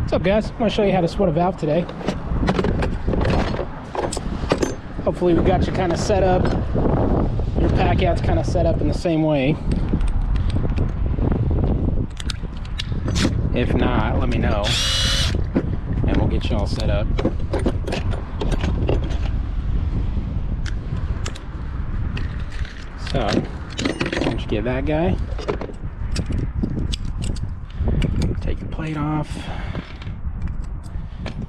What's up, guys? I'm going to show you how to split a valve today. Hopefully we got you kind of set up, your pack out's kind of set up in the same way. If not, let me know and we'll get you all set up. So, once you get that guy, take your plate off,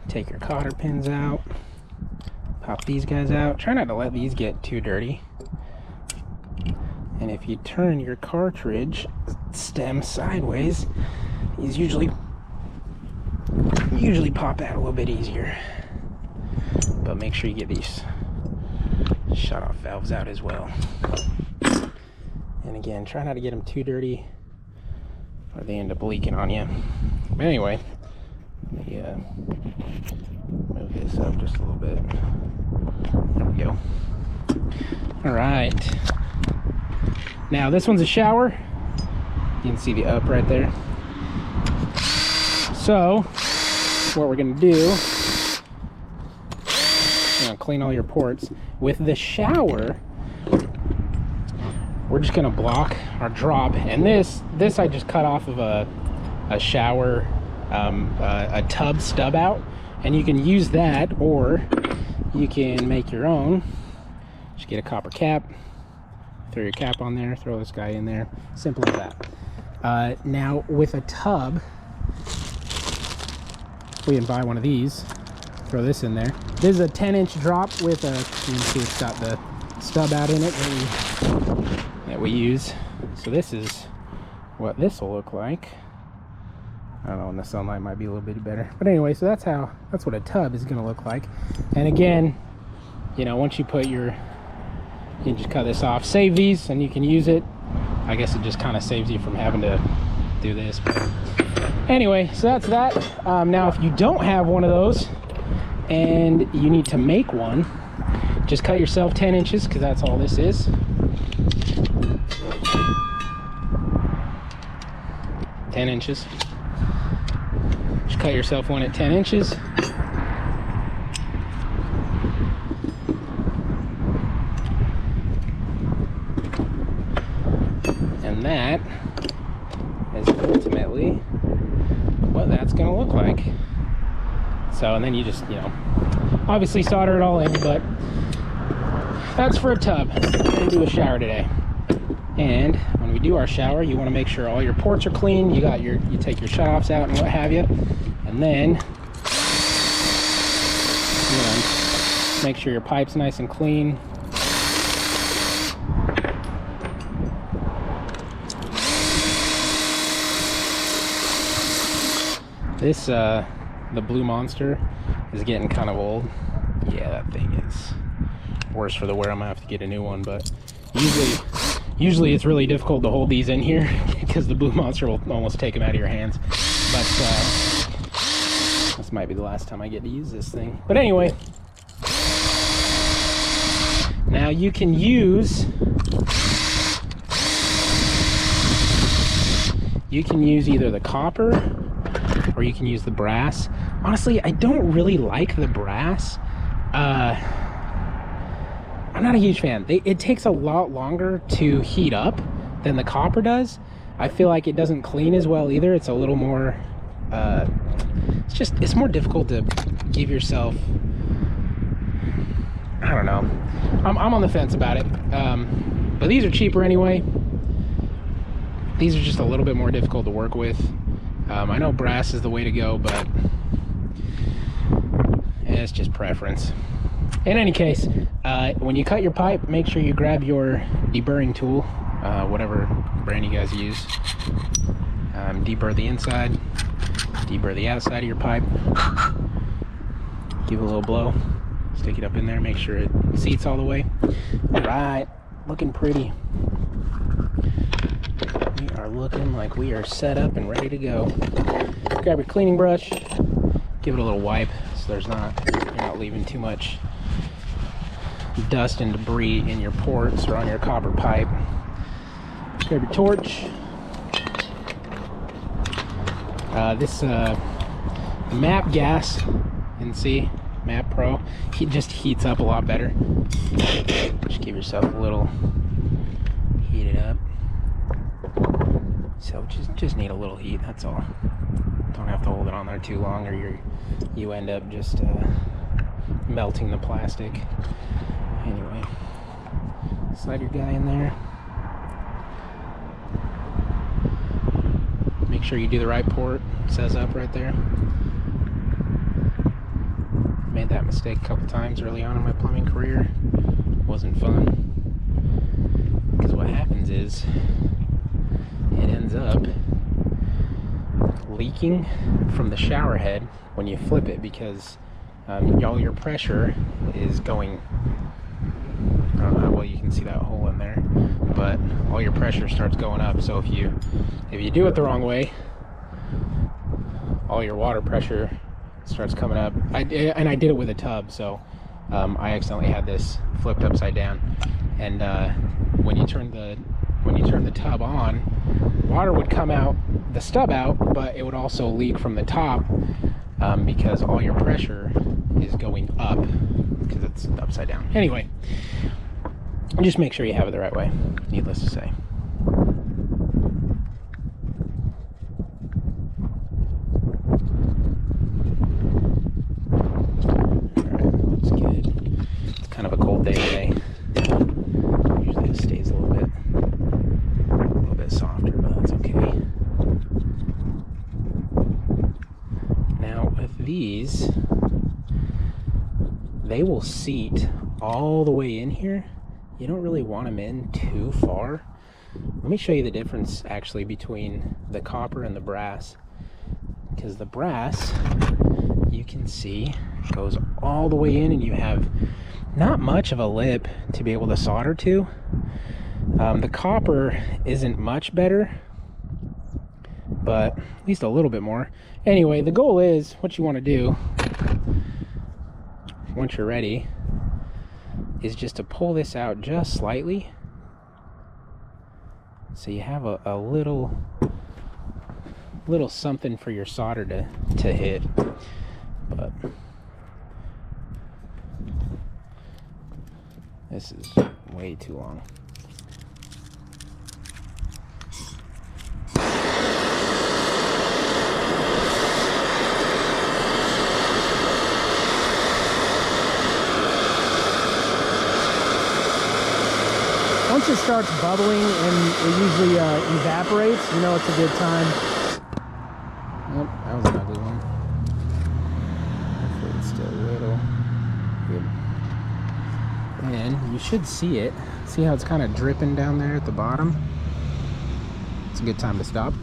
take your cotter pins out, pop these guys out. Try not to let these get too dirty. And if you turn your cartridge stem sideways, these usually pop out a little bit easier. But make sure you get these shut-off valves out as well. And again, try not to get them too dirty or they end up leaking on you. But anyway, let me move this up just a little bit. There we go. All right. Now this one's a shower. You can see the up right there. So what we're gonna do, clean all your ports. With the shower, we're just gonna block our drop. And this I just cut off of a shower, a tub stub out, and you can use that, or you can make your own. Just get a copper cap, throw your cap on there, throw this guy in there, simple as that. Now with a tub, we can buy one of these, throw this in there. This is a 10-inch drop with a, you can see it's got the stub out in it that we use. So this is what this will look like. I don't know, in the sunlight might be a little bit better. But anyway, so that's what a tub is gonna look like. And again, once you put you can just cut this off, save these, and you can use it. I guess it just kind of saves you from having to do this. But anyway, so that's that. Now, if you don't have one of those and you need to make one, just cut yourself 10 inches, because that's all this is. Ten inches. Just cut yourself one at 10 inches. And that is ultimately what that's going to look like. So, and then you just, obviously solder it all in, but that's for a tub. We're going to do a shower today. And when we do our shower, you want to make sure all your ports are clean. You take your shutoffs out and what have you. And then, make sure your pipe's nice and clean. This, the Blue Monster is getting kind of old. Yeah, that thing is worse for the wear. I'm gonna have to get a new one, but usually it's really difficult to hold these in here because the Blue Monster will almost take them out of your hands. But this might be the last time I get to use this thing. But anyway, now you can use either the copper or you can use the brass. Honestly, I don't really like the brass. I'm not a huge fan. It takes a lot longer to heat up than the copper does. I feel like it doesn't clean as well either. It's a little more, it's more difficult to give yourself, I don't know. I'm on the fence about it. But these are cheaper anyway. These are just a little bit more difficult to work with. I know brass is the way to go, but it's just preference. In any case, when you cut your pipe, make sure you grab your deburring tool, whatever brand you guys use. Deburr the inside, deburr the outside of your pipe. Give it a little blow, stick it up in there, make sure it seats all the way. All right, looking pretty. We are looking like we are set up and ready to go. Grab your cleaning brush, give it a little wipe so you're not leaving too much dust and debris in your ports or on your copper pipe. Grab your torch. This MAP gas, you can see, MAP Pro, it just heats up a lot better. Just give yourself a little heat it up. So just need a little heat, that's all. Don't have to hold it on there too long, or you end up just melting the plastic. Anyway, slide your guy in there. Make sure you do the right port. It says up right there. Made that mistake a couple times early on in my plumbing career. Wasn't fun. Because what happens is it ends up leaking from the shower head when you flip it, because all your pressure is going, I don't know how well you can see that hole in there, but all your pressure starts going up. So if you do it the wrong way, all your water pressure starts coming up. I did it with a tub, so I accidentally had this flipped upside down, and when you turn the tub on, water would come out the stub out, but it would also leak from the top, because all your pressure is going up because it's upside down. Anyway, just make sure you have it the right way, needless to say. Alright, looks good. It's kind of a cold day today. Usually it stays a little bit softer, but that's okay. Now with these, they will seat all the way in here. You don't really want them in too far. Let me show you the difference actually between the copper and the brass, because the brass, you can see, goes all the way in, and you have not much of a lip to be able to solder to. The copper isn't much better, but at least a little bit more. Anyway, the goal is, what you want to do once you're ready is just to pull this out just slightly, so you have a little something for your solder to hit. But this is way too long. Once it starts bubbling and it usually evaporates, you know it's a good time. Oh, that was an ugly one. Hopefully it's still a little good. And you should see it. See how it's kind of dripping down there at the bottom? It's a good time to stop.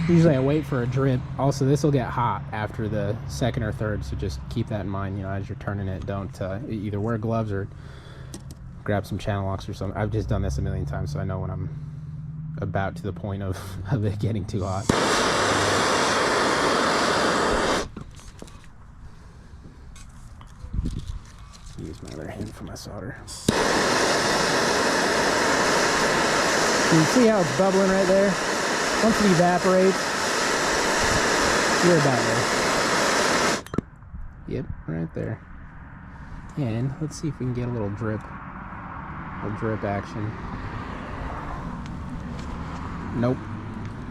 Usually I wait for a drip. Also, this will get hot after the second or third, so just keep that in mind. You know, as you're turning it, don't either wear gloves or grab some channel locks or something. I've just done this a million times, so I know when I'm about to the point of it getting too hot. Use my other hand for my solder. You can see how it's bubbling right there. Once it evaporates, you're about there. Yep, right there. And let's see if we can get a little drip action. Nope,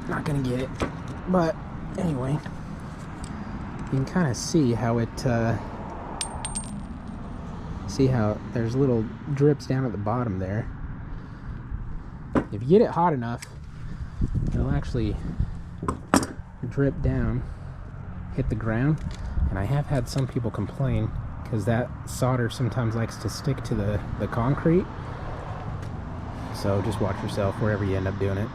not gonna get it. But anyway, you can kind of see how it see how there's little drips down at the bottom there. If you get it hot enough, it'll actually drip down, hit the ground. And I have had some people complain because that solder sometimes likes to stick to the concrete. So just watch yourself wherever you end up doing it.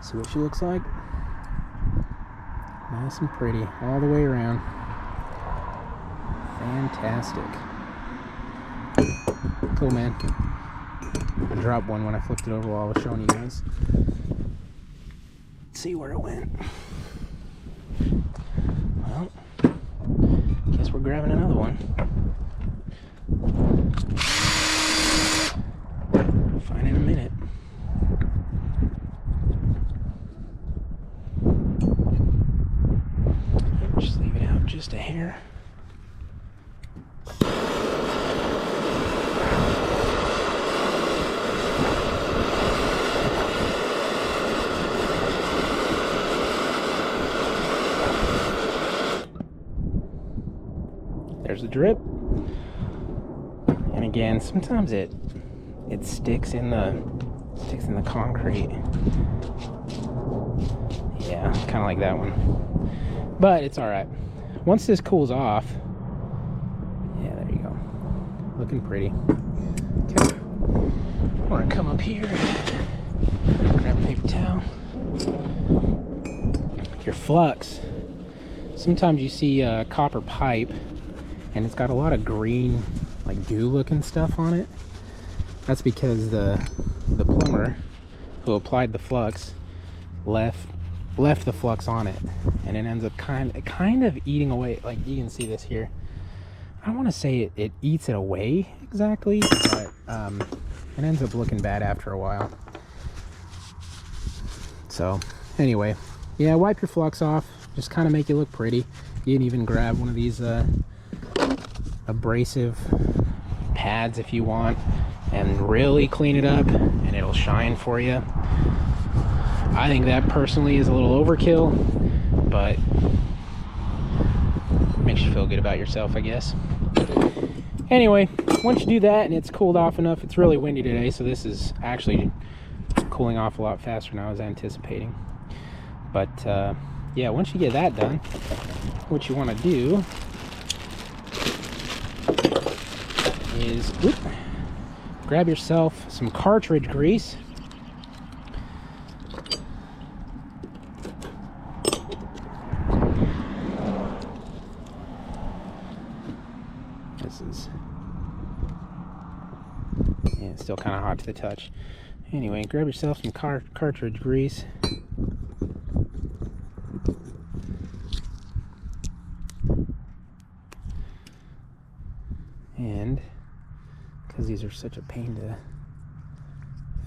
See what she looks like? Nice and pretty all the way around. Fantastic. Cool, man. drop one when I flipped it over while I was showing you guys. Let's see where it went. Well, guess we're grabbing another one. Fine in a minute. Just leave it out just a hair. There's the drip. And again, sometimes it sticks in the concrete. Yeah, kind of like that one. But it's all right. Once this cools off, yeah, there you go. Looking pretty. Okay. I'm gonna come up here, grab a paper towel. Your flux. Sometimes you see copper pipe, and it's got a lot of green, like dew-looking stuff on it. That's because the plumber who applied the flux left the flux on it, and it ends up kind of eating away. Like you can see this here. I don't want to say it eats it away exactly, but it ends up looking bad after a while. So anyway, yeah, wipe your flux off. Just kind of make it look pretty. You can even grab one of these abrasive pads if you want, and really clean it up, and it'll shine for you. I think that personally is a little overkill, but makes you feel good about yourself, I guess. Anyway, once you do that and it's cooled off enough, it's really windy today, so this is actually cooling off a lot faster than I was anticipating. But yeah, once you get that done, what you want to do is grab yourself some cartridge grease. Yeah, it's still kind of hot to the touch. Anyway, grab yourself some cartridge grease. And because these are such a pain to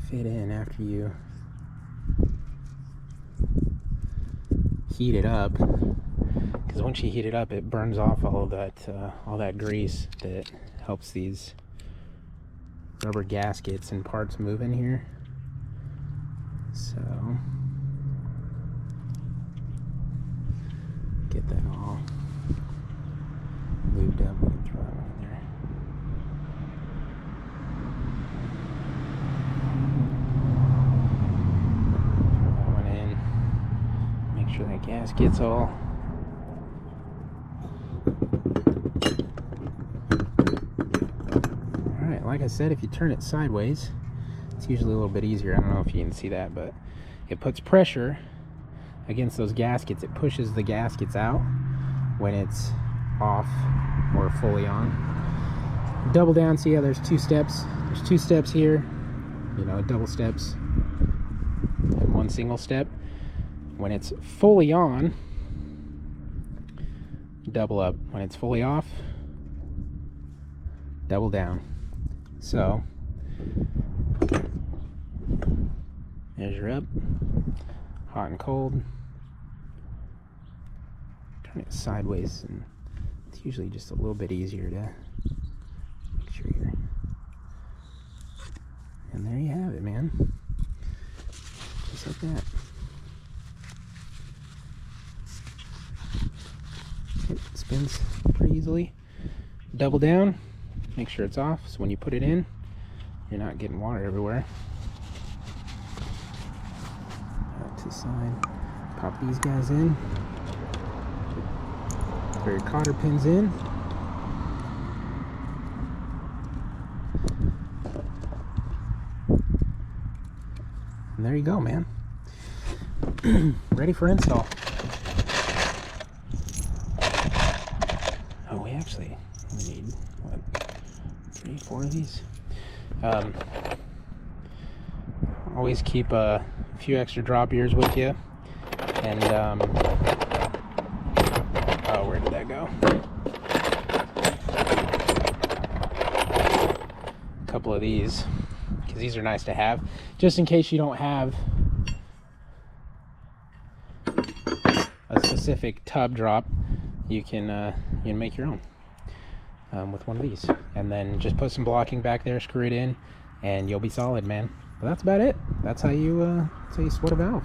fit in after you heat it up, because once you heat it up, it burns off all that grease that helps these rubber gaskets and parts move in here. So get that all lubed up. We can throw it in there. Throw that one in. Make sure that gasket's all alright. Like I said, if you turn it sideways, it's usually a little bit easier. I don't know if you can see that, but it puts pressure against those gaskets. It pushes the gaskets out when it's off or fully on. Double down. See how there's two steps? There's two steps here, you know, double steps and one single step. When it's fully on, double up. When it's fully off, double down. So measure up, hot and cold. Turn it sideways, and it's usually just a little bit easier to make sure you're. And there you have it, man. Just like that. It spins pretty easily. Double down, make sure it's off, so when you put it in, you're not getting water everywhere. To the side, pop these guys in, put your cotter pins in, and there you go, man. Ready for install. Oh, we need what, 3, 4 of these. always keep a few extra drop ears with you. And oh, where did that go? A couple of these, because these are nice to have just in case you don't have a specific tub drop. You can make your own with one of these, and then just put some blocking back there, screw it in, and you'll be solid, man. But that's about it. That's how you sweat a valve.